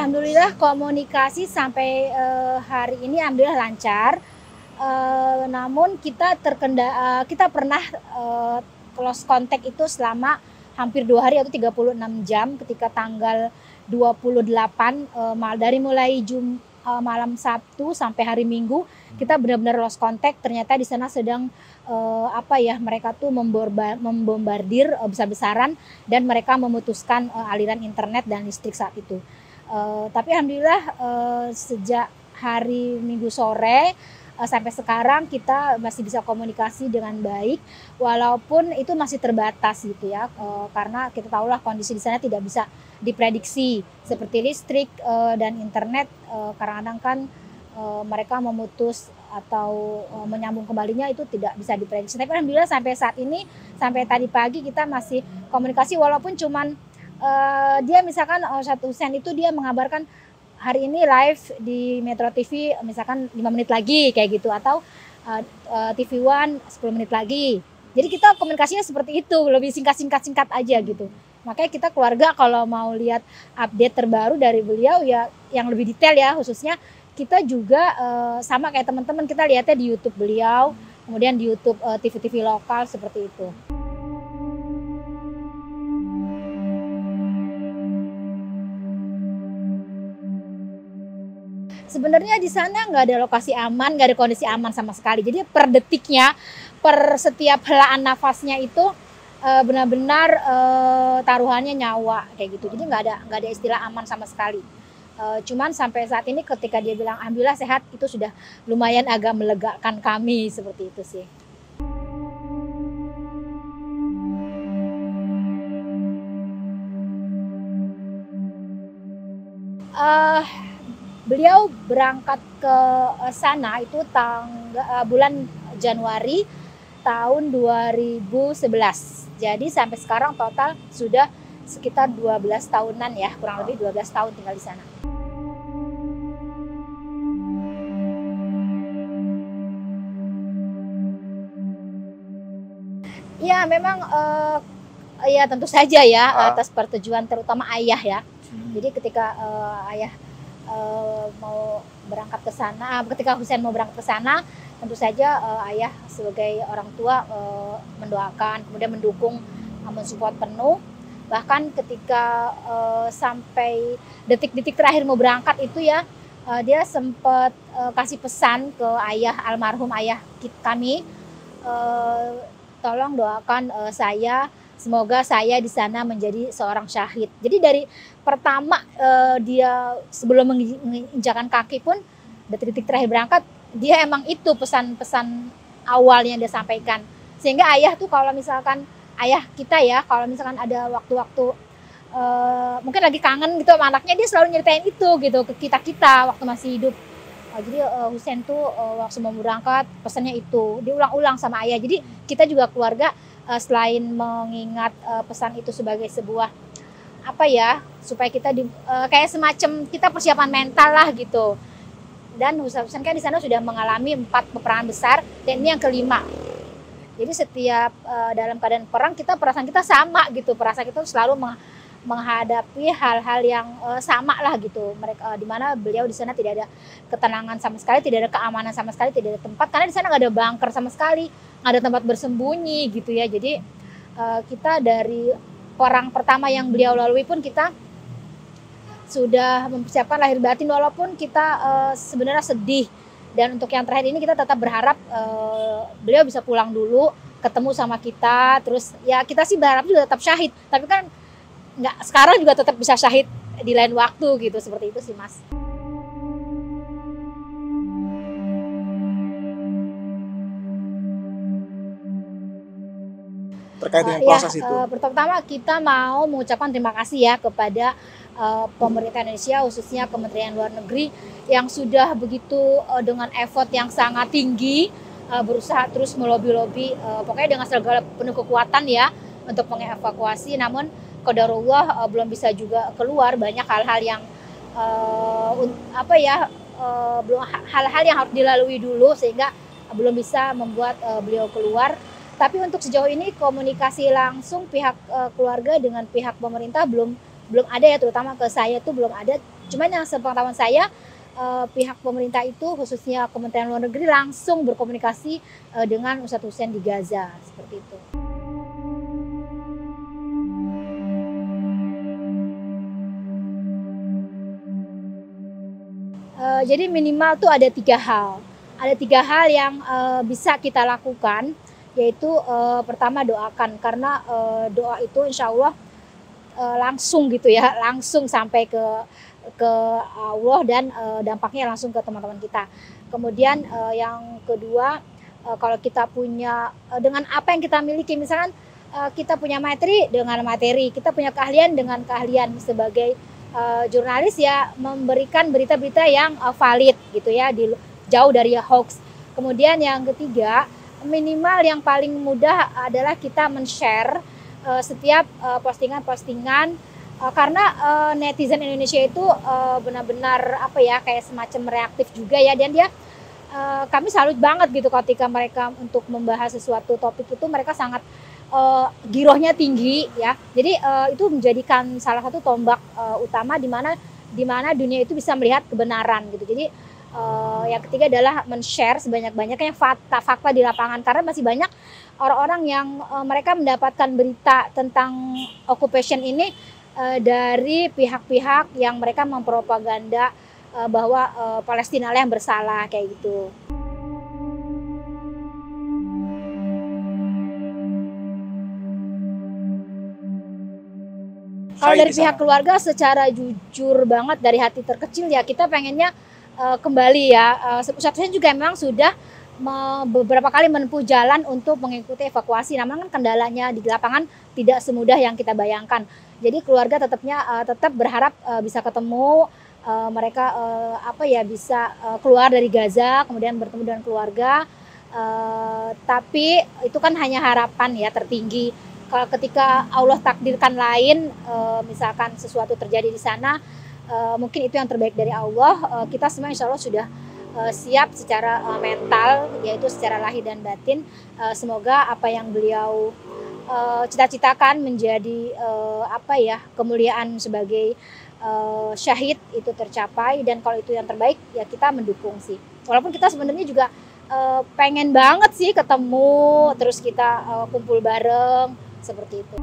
Alhamdulillah komunikasi sampai, hari ini alhamdulillah lancar, namun kita pernah, close contact itu selama hampir 2 hari atau 36 jam ketika tanggal 28, dari mulai malam Sabtu sampai hari Minggu, kita benar-benar lost contact. Ternyata di sana sedang, mereka tuh membombardir, besar-besaran dan mereka memutuskan, aliran internet dan listrik saat itu. Tapi alhamdulillah, sejak hari Minggu sore, sampai sekarang kita masih bisa komunikasi dengan baik, walaupun itu masih terbatas gitu ya, karena kita tahulah kondisi di sana tidak bisa diprediksi seperti listrik, dan internet, kadang-kadang kan, mereka memutus atau, menyambung kembalinya itu tidak bisa diprediksi. Tapi alhamdulillah sampai saat ini, sampai tadi pagi kita masih komunikasi walaupun cuman, dia misalkan, satu sen itu dia mengabarkan hari ini live di Metro TV misalkan 5 menit lagi kayak gitu atau, TV One 10 menit lagi. Jadi kita komunikasinya seperti itu, lebih singkat aja gitu. Makanya kita keluarga kalau mau lihat update terbaru dari beliau ya yang lebih detail ya khususnya kita juga, sama kayak teman-teman kita lihatnya di YouTube beliau, kemudian di YouTube, TV-TV lokal seperti itu. Sebenarnya di sana nggak ada lokasi aman, nggak ada kondisi aman sama sekali. Jadi per detiknya, per setiap helaan nafasnya itu, benar-benar, taruhannya nyawa kayak gitu. Jadi nggak ada istilah aman sama sekali. Cuman sampai saat ini ketika dia bilang alhamdulillah sehat, itu sudah lumayan agak melegakan kami, seperti itu sih. Eh, Beliau berangkat ke, sana itu bulan Januari tahun 2011. Jadi sampai sekarang total sudah sekitar 12 tahunan ya, kurang lebih 12 tahun tinggal di sana. Iya memang, ya tentu saja ya atas persetujuan terutama ayah ya. Jadi ketika, ayah, mau berangkat ke sana, ketika Husein mau berangkat ke sana, tentu saja, ayah sebagai orang tua, mendoakan, kemudian mendukung, mensupport penuh. Bahkan ketika, sampai detik-detik terakhir mau berangkat itu ya, dia sempat, kasih pesan ke almarhum ayah kami, eee, tolong doakan, saya, semoga saya di sana menjadi seorang syahid. Jadi dari pertama, dia sebelum menginjakkan kaki pun, detik-detik terakhir berangkat, dia emang itu pesan-pesan awal yang dia sampaikan. Sehingga ayah tuh kalau misalkan ayah kita ya, kalau misalkan ada waktu-waktu, mungkin lagi kangen gitu sama anaknya, dia selalu nyeritain itu gitu ke kita-kita waktu masih hidup. Jadi, Husein tuh, waktu mau berangkat pesannya itu, diulang-ulang sama ayah. Jadi kita juga keluarga, selain mengingat, pesan itu sebagai sebuah, supaya kita kayak semacam kita persiapan mental lah gitu. Dan Husein kan di sana sudah mengalami 4 peperangan besar dan ini yang kelima. Jadi setiap, dalam keadaan perang perasaan kita sama gitu, perasaan kita selalu menghadapi hal-hal yang, sama lah gitu. Di mana beliau di sana tidak ada ketenangan sama sekali, tidak ada keamanan sama sekali, tidak ada tempat karena di sana nggak ada bunker sama sekali, nggak ada tempat bersembunyi gitu ya. Jadi, kita dari perang pertama yang beliau lalui pun kita sudah mempersiapkan lahir batin walaupun kita, sebenarnya sedih. Dan untuk yang terakhir ini kita tetap berharap, beliau bisa pulang dulu, ketemu sama kita, terus ya kita sih berharap juga tetap syahid. Tapi kan sekarang juga tetap bisa syahid di lain waktu gitu, seperti itu sih Mas. Terkait dengan proses itu. Pertama kita mau mengucapkan terima kasih ya kepada, pemerintah Indonesia khususnya Kementerian Luar Negeri yang sudah begitu, dengan effort yang sangat tinggi, berusaha terus melobi-lobi, pokoknya dengan segala penuh kekuatan ya untuk mengevakuasi. Namun qadarullah, belum bisa juga keluar banyak hal-hal yang, belum hal-hal yang harus dilalui dulu sehingga belum bisa membuat, beliau keluar. Tapi untuk sejauh ini komunikasi langsung pihak, keluarga dengan pihak pemerintah belum ada ya, terutama ke saya tuh belum ada. Cuman yang sepengetahuan saya, pihak pemerintah itu khususnya Kementerian Luar Negeri langsung berkomunikasi dengan Ustadz Hussein di Gaza seperti itu. Jadi minimal tuh ada 3 hal. Ada 3 hal yang bisa kita lakukan, yaitu pertama doakan karena doa itu insya Allah langsung gitu ya, langsung sampai ke Allah dan dampaknya langsung ke teman-teman kita. Kemudian yang kedua, kalau kita punya dengan apa yang kita miliki, misalkan kita punya materi dengan materi, kita punya keahlian dengan keahlian sebagai jurnalis ya, memberikan berita-berita yang valid gitu ya, jauh dari hoax. Kemudian yang ketiga, minimal yang paling mudah adalah kita men-share setiap postingan-postingan karena netizen Indonesia itu benar-benar apa ya, kayak semacam reaktif juga ya, dan dia kami salut banget gitu ketika mereka untuk membahas sesuatu topik itu mereka sangat girohnya tinggi ya. Jadi itu menjadikan salah satu tombak utama di mana dunia itu bisa melihat kebenaran gitu. Jadi yang ketiga adalah men-share sebanyak-banyaknya fakta-fakta di lapangan, karena masih banyak orang-orang yang mereka mendapatkan berita tentang occupation ini dari pihak-pihak yang mereka mempropaganda bahwa Palestina lah yang bersalah kayak gitu. Kalau dari pihak keluarga secara jujur banget dari hati terkecil ya kita pengennya kembali ya. Ustadz Hussein juga memang sudah beberapa kali menempuh jalan untuk mengikuti evakuasi. Namun kan kendalanya di lapangan tidak semudah yang kita bayangkan. Jadi keluarga tetap berharap bisa ketemu mereka bisa keluar dari Gaza, kemudian bertemu dengan keluarga. Tapi itu kan hanya harapan ya tertinggi. Kalau ketika Allah takdirkan lain, misalkan sesuatu terjadi di sana, mungkin itu yang terbaik dari Allah. Kita semua insya Allah sudah siap secara mental, yaitu secara lahir dan batin. Semoga apa yang beliau cita-citakan menjadi kemuliaan sebagai syahid itu tercapai, dan kalau itu yang terbaik ya kita mendukung sih. Walaupun kita sebenarnya juga pengen banget sih ketemu, terus kita kumpul bareng seperti itu.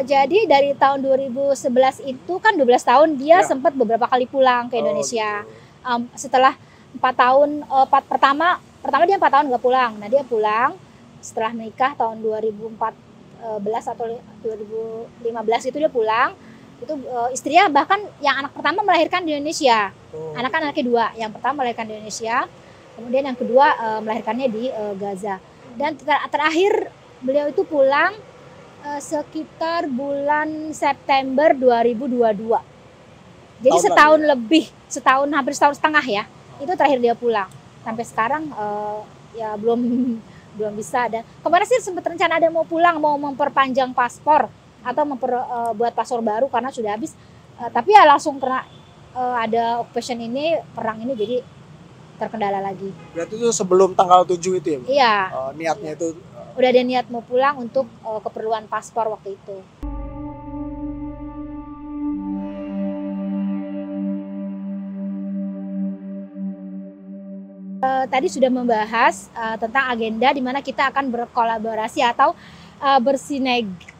Jadi dari tahun 2011 itu kan 12 tahun dia sempat beberapa kali pulang ke Indonesia. Setelah 4 tahun, pertama dia 4 tahun nggak pulang. Nah dia pulang setelah menikah tahun 2014 atau 2015 itu dia pulang. Itu istrinya bahkan yang anak pertama melahirkan di Indonesia. Anaknya dua, yang pertama melahirkan di Indonesia, kemudian yang kedua melahirkannya di Gaza. Dan terakhir beliau itu pulang sekitar bulan September 2022. Jadi hampir setahun setengah ya. Itu terakhir dia pulang. Sampai sekarang ya belum bisa. Dan kemarin sih sempat rencana ada mau pulang, mau memperpanjang paspor atau buat paspor baru karena sudah habis. Tapi ya langsung kena ada occupation ini, perang ini, jadi terkendala lagi. Berarti itu sebelum tanggal 7 itu ya? Iya. Niatnya itu udah ada niat mau pulang untuk keperluan paspor waktu itu. Tadi sudah membahas tentang agenda di mana kita akan berkolaborasi atau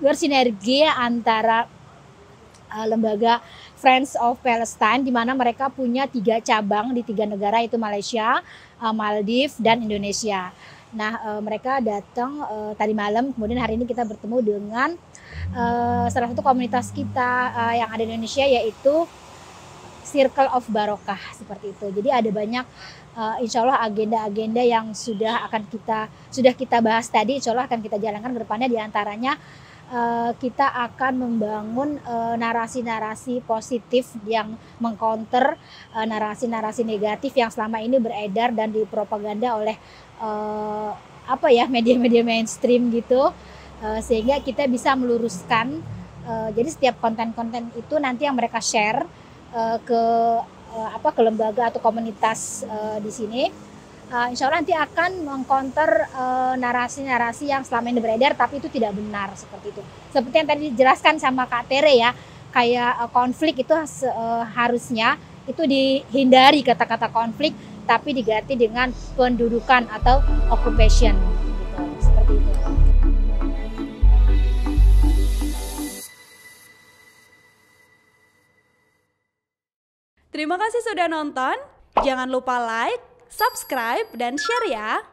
bersinergi antara lembaga Friends of Palestine, di mana mereka punya 3 cabang di 3 negara, yaitu Malaysia, Maldives, dan Indonesia. Nah, mereka datang tadi malam, kemudian hari ini kita bertemu dengan salah satu komunitas kita yang ada di Indonesia, yaitu Circle of Barokah seperti itu. Jadi ada banyak insya Allah agenda-agenda yang sudah kita bahas tadi, insya Allah akan kita jalankan ke depannya. Diantaranya kita akan membangun narasi-narasi positif yang mengcounter narasi-narasi negatif yang selama ini beredar dan dipropaganda oleh media-media mainstream gitu, sehingga kita bisa meluruskan. Jadi setiap konten-konten itu nanti yang mereka share ke lembaga atau komunitas di sini, insya Allah nanti akan mengcounter narasi-narasi yang selama ini beredar tapi itu tidak benar seperti itu. Seperti yang tadi dijelaskan sama Kak Tere ya, kayak konflik itu harusnya itu dihindari kata-kata konflik tapi diganti dengan pendudukan atau occupation gitu, seperti itu. Terima kasih sudah nonton. Jangan lupa like, subscribe, dan share ya.